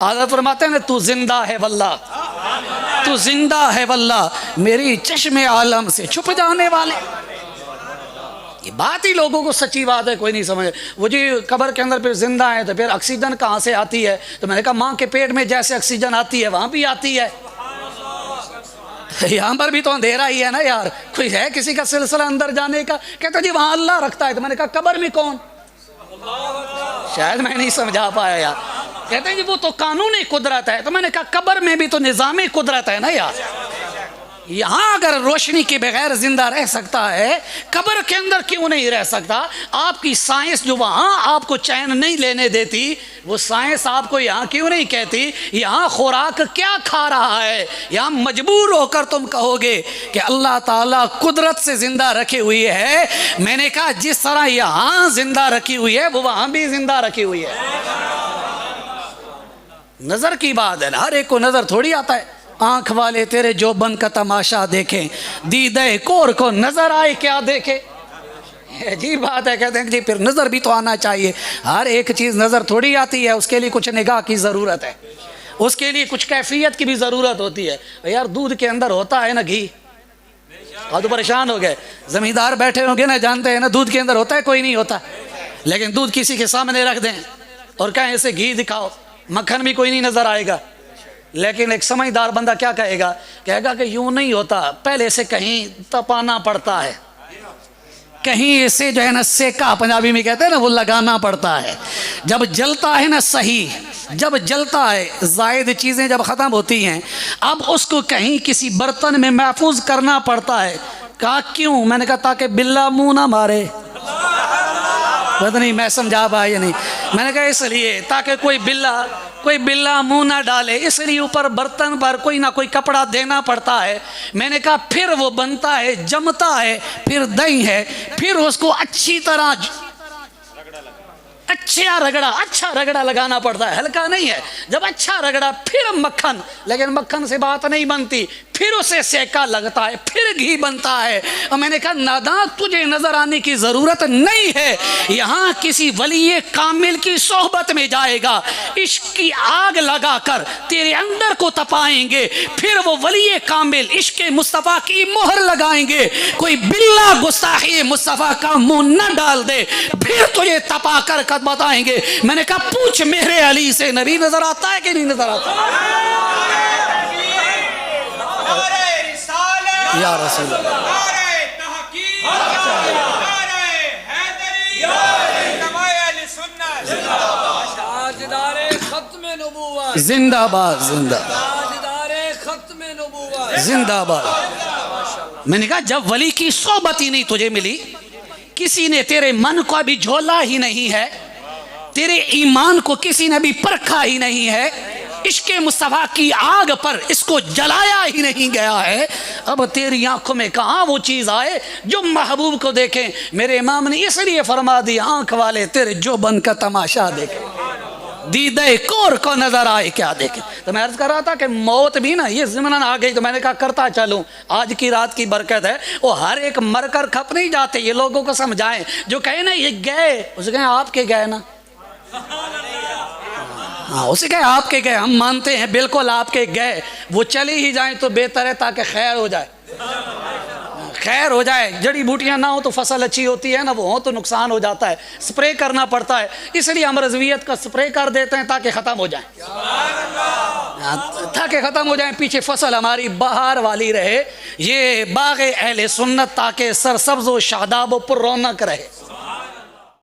आदत फरमाते हैं ना, तू जिंदा है वल्लाह, तू जिंदा है वल्लाह, मेरी चश्मे आलम से छुप जाने वाले। ये बात ही लोगों को सच्ची बात है, कोई नहीं समझ। वो जी कब्र के अंदर फिर जिंदा है तो फिर ऑक्सीजन कहाँ से आती है? तो मैंने कहा माँ के पेट में जैसे ऑक्सीजन आती है वहाँ भी आती है, यहाँ पर भी तो अंधेरा ही है ना यार। कोई है किसी का सिलसिला अंदर जाने का? कहता जी वहाँ अल्लाह रखता है। तो मैंने कहा कब्र में कौन? शायद मैं नहीं समझा पाया यार। कहते हैं जी वो तो कानूनी कुदरत है। तो मैंने कहा कब्र में भी तो निज़ामी कुदरत है ना यार। यहाँ अगर रोशनी के बगैर जिंदा रह सकता है, कब्र के अंदर क्यों नहीं रह सकता? आपकी साइंस जो वहाँ आपको चैन नहीं लेने देती, वो साइंस आपको यहाँ क्यों नहीं कहती यहाँ खुराक क्या खा रहा है? यहाँ मजबूर होकर तुम कहोगे कि अल्लाह ताला कुदरत से जिंदा रखी हुई है। मैंने कहा जिस तरह यहाँ जिंदा रखी हुई है वो वहाँ भी जिंदा रखी हुई है। नजर की बात है ना, हर एक को नजर थोड़ी आता है। आंख वाले तेरे जो बन का तमाशा देखें, दीदे कोर को नजर आए क्या देखे। अजीब बात है। कहते हैं जी फिर नजर भी तो आना चाहिए। हर एक चीज नजर थोड़ी आती है, उसके लिए कुछ निगाह की जरूरत है, उसके लिए कुछ कैफियत की भी जरूरत होती है। यार दूध के अंदर होता है ना घी। और तो परेशान हो गए, जमींदार बैठे होंगे ना, जानते हैं ना दूध के अंदर होता है कोई नहीं होता। लेकिन दूध किसी के सामने रख दें और कहें इसे घी दिखाओ, मक्खन भी कोई नहीं नजर आएगा। लेकिन एक समझदार बंदा क्या कहेगा? कहेगा कि यूं नहीं होता, पहले से कहीं तपाना पड़ता है, कहीं इसे जो है ना सेका, पंजाबी में कहते हैं ना, वो लगाना पड़ता है। जब जलता है ना सही, जब जलता है जायद चीज़ें जब ख़त्म होती हैं, अब उसको कहीं किसी बर्तन में महफूज करना पड़ता है। कहा क्यों? मैंने कहा ताकि बिल्ला मुंह ना मारे। पता नहीं मैं समझा पाया या नहीं। मैंने कहा इसलिए ताकि कोई बिल्ला मुंह ना डाले, इसलिए ऊपर बर्तन पर कोई ना कोई कपड़ा देना पड़ता है। मैंने कहा फिर वो बनता है, जमता है, फिर दही है, फिर उसको अच्छी तरह अच्छा रगड़ा लगाना पड़ता है, हल्का नहीं है। जब अच्छा रगड़ा फिर मक्खन, लेकिन मक्खन से बात नहीं बनती, फिर उसे सेका लगता है, फिर घी बनता है। और मैंने कहा नादान तुझे नजर आने की जरूरत नहीं है। यहाँ किसी वली कामिल की सोहबत में जाएगा, इश्क की आग लगाकर तेरे अंदर को तपाएंगे, फिर वो वली कामिल इश्क मुस्तफ़ा की मोहर लगाएंगे। कोई बिल्ला गुस्ताखी मुस्तफ़ा का मुंह न डाल दे, फिर तुझे तपा कर बताएंगे। मैंने कहा पूछ मेरे अली से, नबी नजर आता है कि नहीं नजर आता? या रसूल जिंदाबाद, जिंदाबाद। मैंने कहा जब वली की सोबत ही नहीं तुझे मिली, किसी ने तेरे मन को अभी झोला ही नहीं है, तेरे ईमान को किसी ने भी परखा ही नहीं है, इश्क मुस्तफ़ा की आग पर इसको जलाया ही नहीं गया है, अब तेरी आंखों में कहाँ वो चीज़ आए जो महबूब को देखें। मेरे इमाम ने इसलिए फरमा दिया आंख वाले तेरे जो बन का तमाशा देखें, दीदे कोर को नजर आए क्या देखें। तो मैं अर्ज कर रहा था कि मौत भी ना ये ज़िम्मन आ गई। तो मैंने कहा करता चलूं, आज की रात की बरकत है। वो हर एक मरकर खप नहीं जाते, ये लोगों को समझाएं। जो कहे ना ये गए, उसे कहें आपके गए ना, हाँ उसे कहे आपके गए, हम मानते हैं बिल्कुल आपके गए। वो चले ही जाएं तो बेहतर है ताकि खैर हो जाए, खैर हो जाए। जड़ी बूटियां ना हो तो फसल अच्छी होती है ना, वो हो तो नुकसान हो जाता है, स्प्रे करना पड़ता है। इसलिए हम रज़वियत का स्प्रे कर देते हैं ताकि ख़त्म हो जाए, ताकि ख़त्म हो जाए, पीछे फसल हमारी बहार वाली रहे। ये बाग़ अहले सुन्नत ताकि सरसब्ज़ व शादाब व पुर रौनक रहे।